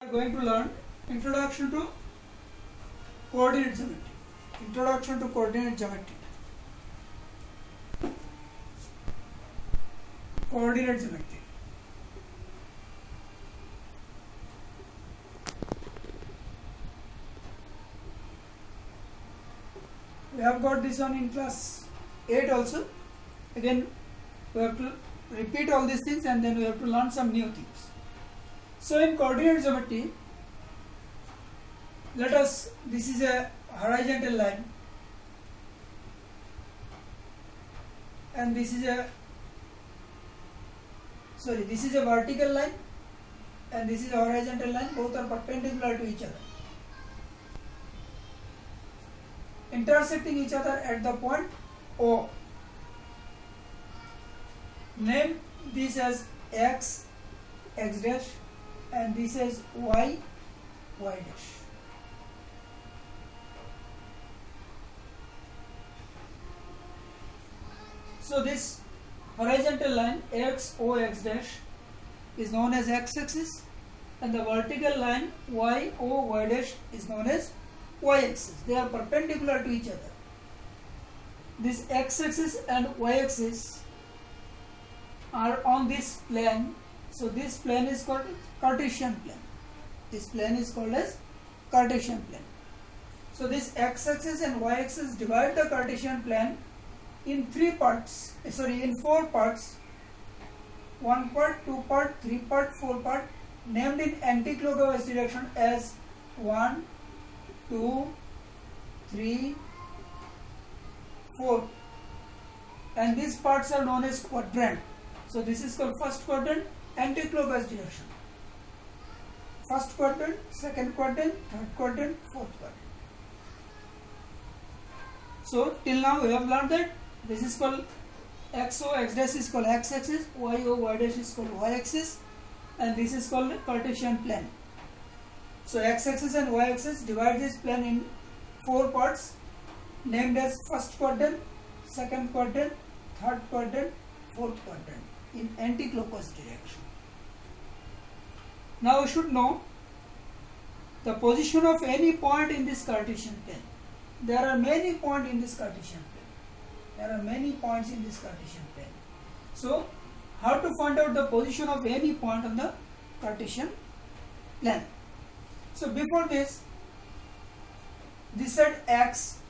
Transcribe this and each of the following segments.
We are going to learn Introduction to Coordinate Geometry. Introduction to Coordinate Geometry. Coordinate Geometry. We have got this one in class 8 also. Again, we have to repeat all these things and then we have to learn some new things. So in coordinate geometry, this is a horizontal line and this is a vertical line and this is a horizontal line. Both are perpendicular to each other, intersecting each other at the point O. Name this as x dash and this is y dash. So this horizontal line x dash is known as x-axis and the vertical line y dash is known as y-axis. They are perpendicular to each other. This x-axis and y-axis are on this plane. So this plane is called Cartesian plane. This plane is called as Cartesian plane. So this x-axis and y-axis divide the Cartesian plane in four parts. 1 part, 2 part, 3 part, 4 part, named in anti-clockwise direction as 1, 2, 3, 4. And these parts are known as quadrant. So this is called first quadrant, anti-clockwise direction. First quadrant, second quadrant, third quadrant, fourth quadrant. So till now we have learned that this is called x dash is called x-axis, y dash is called y-axis, and this is called Cartesian plane. So x-axis and y-axis divide this plane in 4 parts named as first quadrant, second quadrant, third quadrant, fourth quadrant in anti-clockwise direction. Now we should know the position of any point in this Cartesian plane. There are many points in this Cartesian plane. So how to find out the position of any point on the Cartesian plane? So before this side x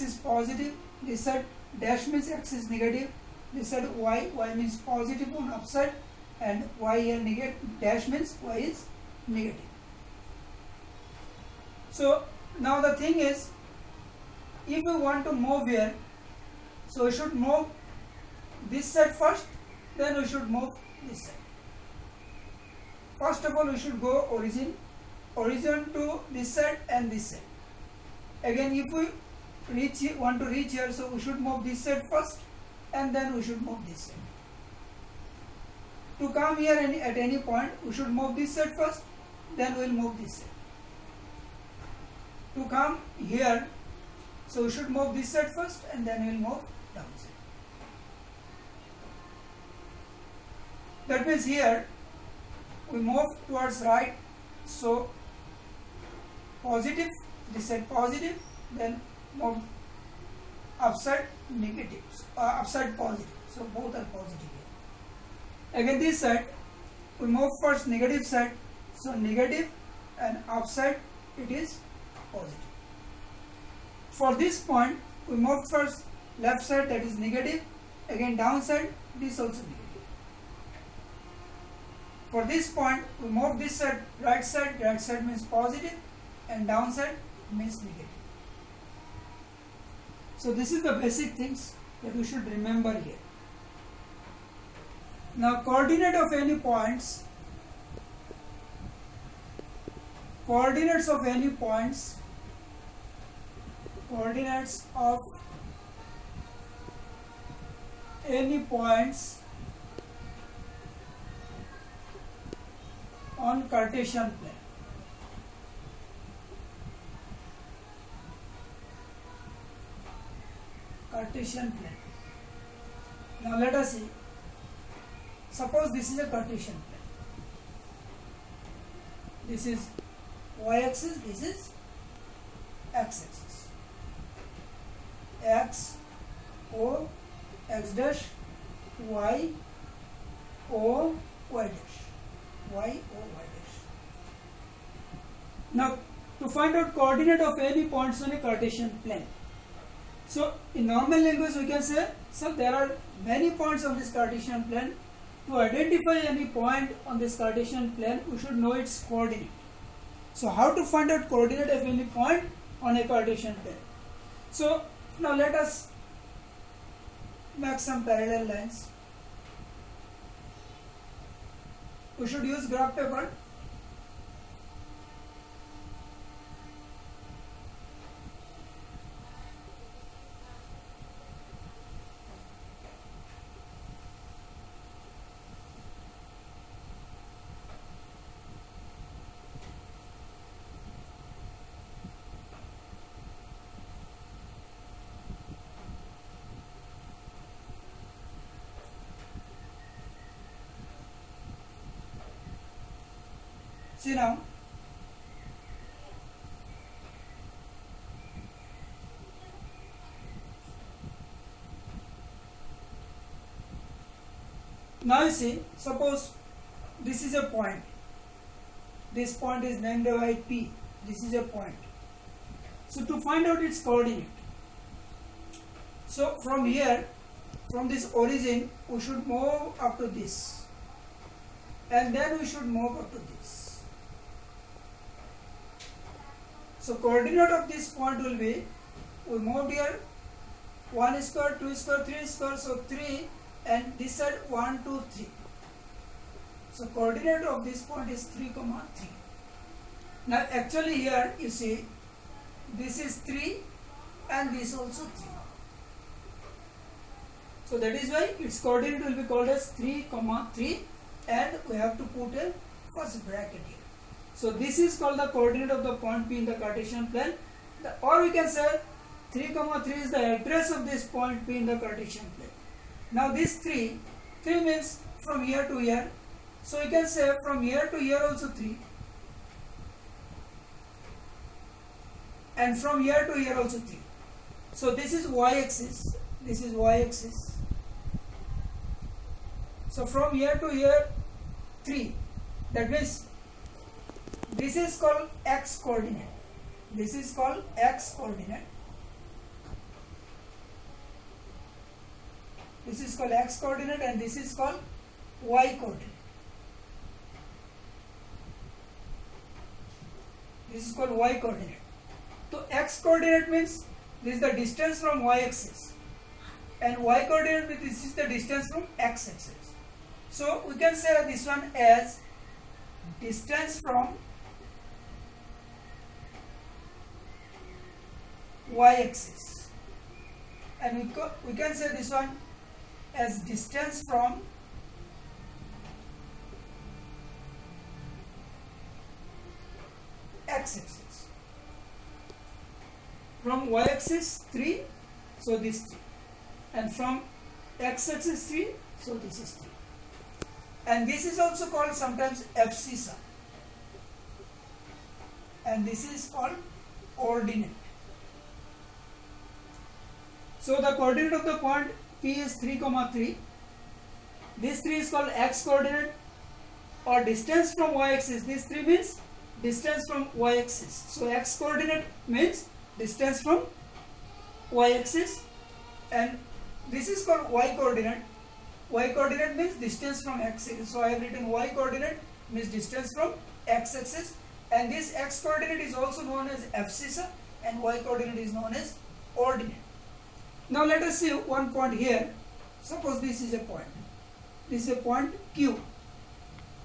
is positive, this side dash means x is negative, this side y means positive on upside, and y here negative dash means y is negative. So now the thing is, if we want to move here, so we should move this side first, then we should move this side. First of all, we should go origin to this side and this side. Again, if we want to reach here, so we should move this side first and then we should move this side. To come here at any point, we should move this side first, then we will move this side. To come here, so we should move this side first and then we will move down side. That means here we move towards right, so positive, this side positive, then move upside negative, upside positive, so both are positive here. Again this side, we move first negative side, so negative, and upside it is positive. For this point, we move first left side, that is negative, again downside, this also negative. For this point, we move this side right side means positive, and downside means negative. So this is the basic things that we should remember here. Now coordinates of any points on Cartesian plane. Now let us see. Suppose this is a Cartesian plane. this is y-axis, this is x-axis. X O x dash, y O y dash, y O y dash. Now to find out coordinate of any points on a Cartesian plane. So in normal language we can say, so there are many points on this Cartesian plane. To identify any point on this Cartesian plane, we should know its coordinate. So how to find out coordinate of any point on a Cartesian plane? So now let us make some parallel lines. We should use graph paper. See now, you see, suppose this is a point. This point is named by P. This is a point. So to find out its coordinate, so from here, from this origin, we should move up to this, and then we should move up to this. So coordinate of this point will be, we moved here 1 square, 2 square, 3 square, so 3, and this side 1, 2, 3. So coordinate of this point is 3, 3. Now actually here you see, this is 3 and this also 3. So that is why its coordinate will be called as 3, 3, and we have to put a first bracket here. So this is called the coordinate of the point P in the Cartesian plane, or we can say 3, 3 is the address of this point P in the Cartesian plane. Now this 3 means from here to here, so you can say from here to here also 3, and from here to here also 3. So this is y-axis, this is y-axis. So from here to here 3, that means this is called x coordinate. This is called x coordinate. This is called x coordinate, and this is called y coordinate. This is called y coordinate. So x coordinate means this is the distance from y axis, and y coordinate means this is the distance from x axis. So we can say this one as distance from y-axis, and we can say this one as distance from x-axis. From y-axis 3, so this 3, and from x-axis 3, so this is 3. And this is also called sometimes abscissa, and this is called ordinate. So the coordinate of the point P is 3, 3. This 3 is called x coordinate, or distance from y-axis. This 3 means distance from y-axis. So x coordinate means distance from y-axis, and this is called y coordinate. Y coordinate means distance from x-axis. So I have written y coordinate means distance from x-axis, and this x coordinate is also known as abscissa, and y coordinate is known as ordinate. Now let us see one point here. Suppose this is a point. This is a point Q.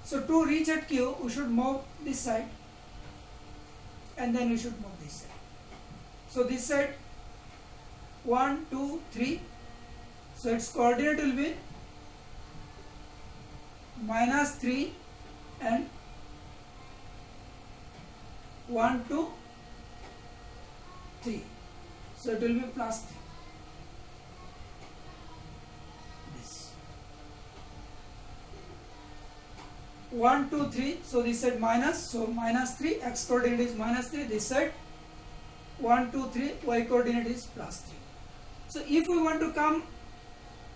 So to reach at Q, we should move this side, and then we should move this side. So this side 1, 2, 3. So its coordinate will be -3 and 1, 2, 3. So it will be +3. This. 1, 2, 3. So this side minus. So minus 3. X coordinate is minus 3. This side 1, 2, 3. Y coordinate is plus 3. So if we want to come,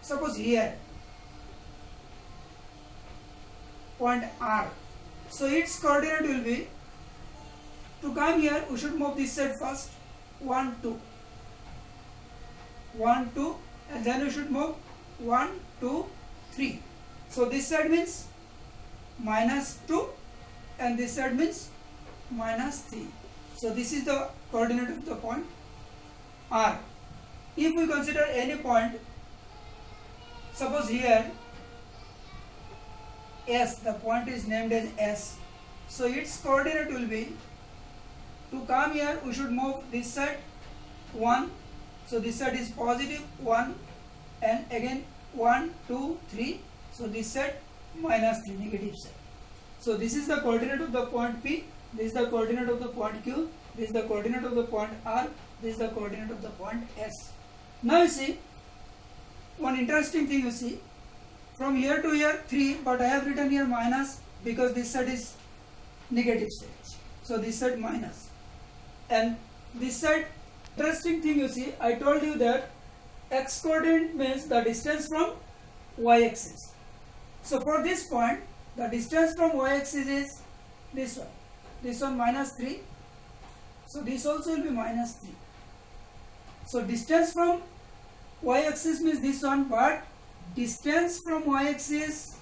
suppose here, point R. So its coordinate will be, to come here, we should move this side first. 1, 2. 1, 2. And then we should move 1, 2, 3. So this side means minus 2 and this side means minus 3. So this is the coordinate of the point R. If we consider any point, suppose here S, the point is named as S. So its coordinate will be, to come here we should move this side 1. So this side is positive 1 and again 1, 2, 3. So this side minus 3, negative side. So this is the coordinate of the point P, this is the coordinate of the point Q, this is the coordinate of the point R, this is the coordinate of the point S. Now you see, one interesting thing you see, from here to here 3, but I have written here minus because this side is negative side. So this side minus. And this side, interesting thing you see, I told you that x coordinate means the distance from y axis. So for this point, the distance from y axis is this one minus 3. So this also will be minus 3. So distance from y axis means this one, but distance from y axis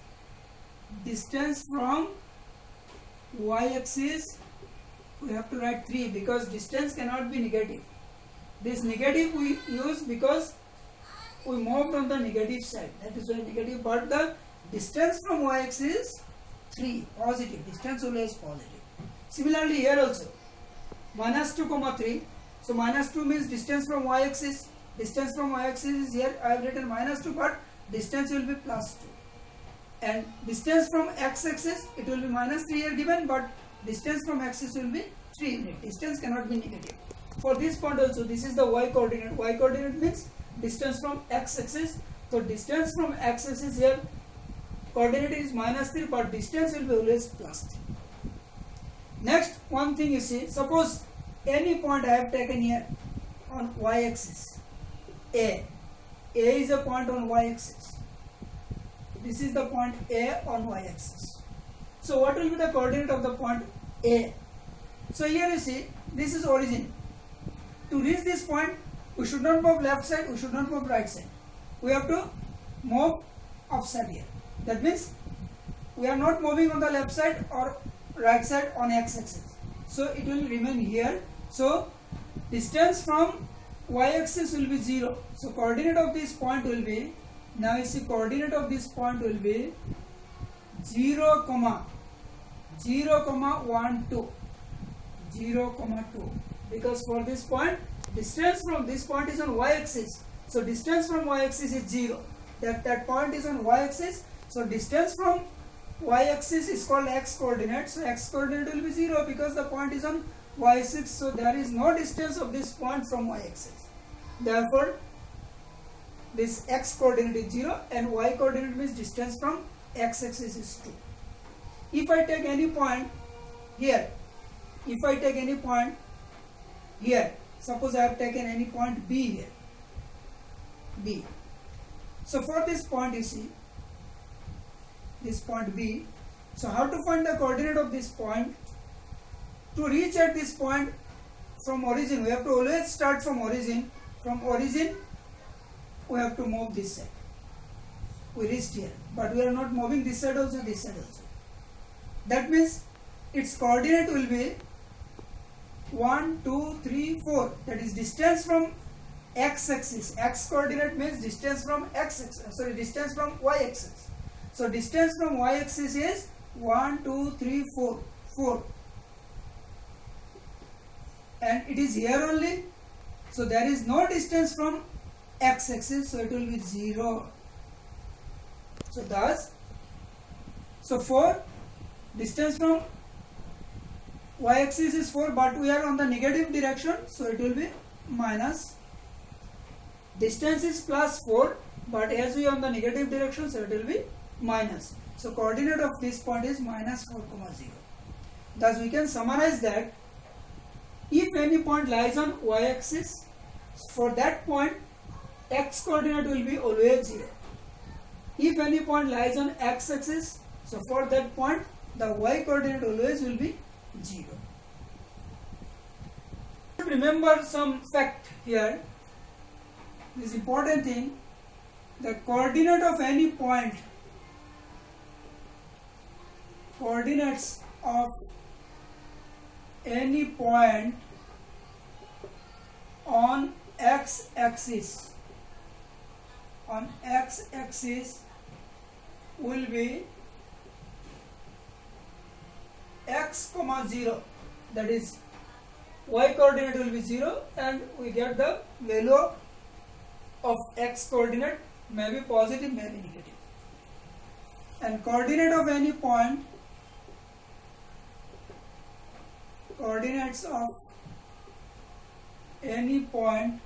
we have to write 3 because distance cannot be negative. This negative we use because we moved on the negative side, that is why negative, but the distance from y axis is 3, positive, distance always positive. Similarly here also, minus 2 comma 3. So minus 2 means distance from y axis. Distance from y axis is here, I have written minus 2, but distance will be plus 2. And distance from x axis, it will be minus 3 here given, but distance from axis will be 3 unit. Distance cannot be negative. For this point also, this is the y coordinate. Y coordinate means distance from x axis. So distance from x axis here, coordinate is minus 3, but distance will be always plus 3. Next, one thing you see, suppose any point I have taken here on y axis, A is a point on y axis. This is the point A on y axis. So what will be the coordinate of the point A? So here you see, this is origin. To reach this point, we should not move left side, we should not move right side. We have to move upside here. That means we are not moving on the left side or right side on x axis. So it will remain here. So distance from y axis will be 0. So coordinate of this point will be, now you see coordinate of this point will be 0, 1, 2. 0, 2. Because for this point, distance from this point is on y axis. So distance from y axis is 0. That point is on y axis. So distance from y axis is called x coordinate. So x coordinate will be 0 because the point is on y axis. So there is no distance of this point from y axis. Therefore, this x coordinate is 0 and y coordinate means distance from x axis is 2. If I take any point here, suppose I have taken any point B here, B. So for this point you see, this point B, so how to find the coordinate of this point? To reach at this point from origin, we have to always start from origin. From origin, we have to move this side. We reached here, but we are not moving this side also, this side also. That means its coordinate will be 1, 2, 3, 4. That is distance from x axis. X coordinate means distance from distance from y axis. So distance from y axis is 1, 2, 3, 4. 4. And it is here only. So there is no distance from x axis. So it will be 0. So thus, 4, distance from y axis is 4, but we are on the negative direction. So it will be minus. Distance is plus 4, but as we are on the negative direction, so it will be minus. So coordinate of this point is minus 4, 0. Thus we can summarize that if any point lies on y-axis, for that point x coordinate will be always 0. If any point lies on x-axis, so for that point the y coordinate always will be 0. Remember some fact here. This important thing, the coordinate of any point, coordinates of any point on x-axis, will be x, 0, that is y coordinate will be 0, and we get the value of x coordinate may be positive, may be negative. And coordinate of any point, coordinates of any point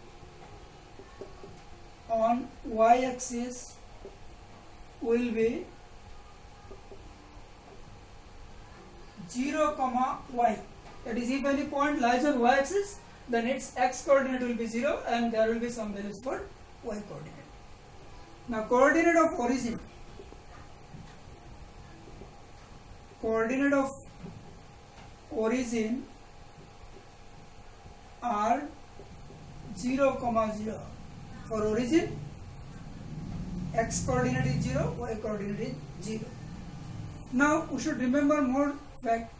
on y-axis will be 0, y. That is, if any point lies on y-axis, then its x coordinate will be 0 and there will be some values for y coordinate. Now coordinate of origin. Coordinate of origin are 0, 0. For origin, x coordinate is 0, y coordinate is 0. Now we should remember more fact.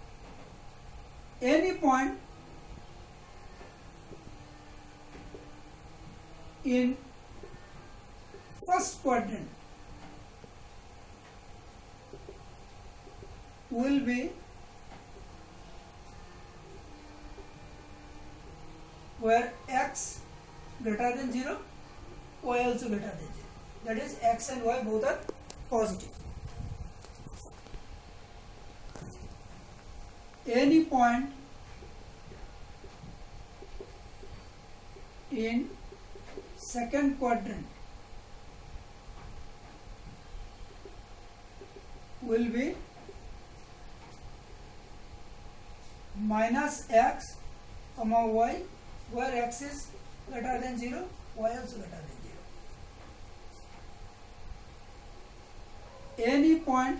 Any point in first quadrant will be where x greater than 0, y also greater than 0. That is, x and y both are positive. Any point in second quadrant will be minus x, y, where x is greater than 0, y also greater than 0. Any point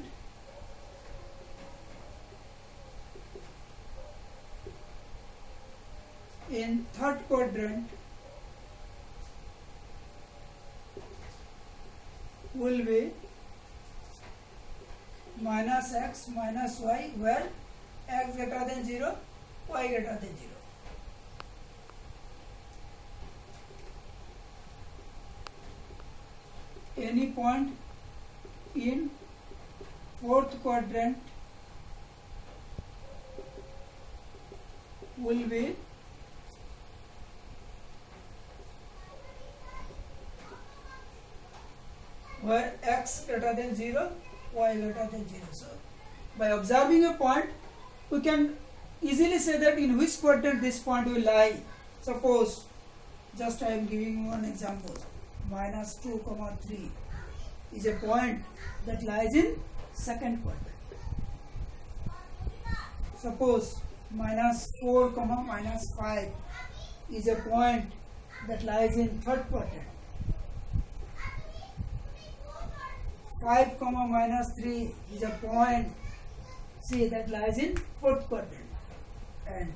in third quadrant will be minus x minus y, where x greater than 0, y greater than 0. Any point in fourth quadrant will be where x greater than 0, y greater than 0. So by observing a point, we can easily say that in which quadrant this point will lie. Suppose, just I am giving you one example, minus 2, 3 is a point that lies in second quadrant. Suppose minus 4, minus 5 is a point that lies in third quadrant. 5, minus 3 is a point, see, that lies in fourth quadrant, and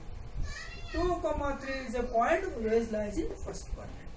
2, 3 is a point always lies in first quadrant.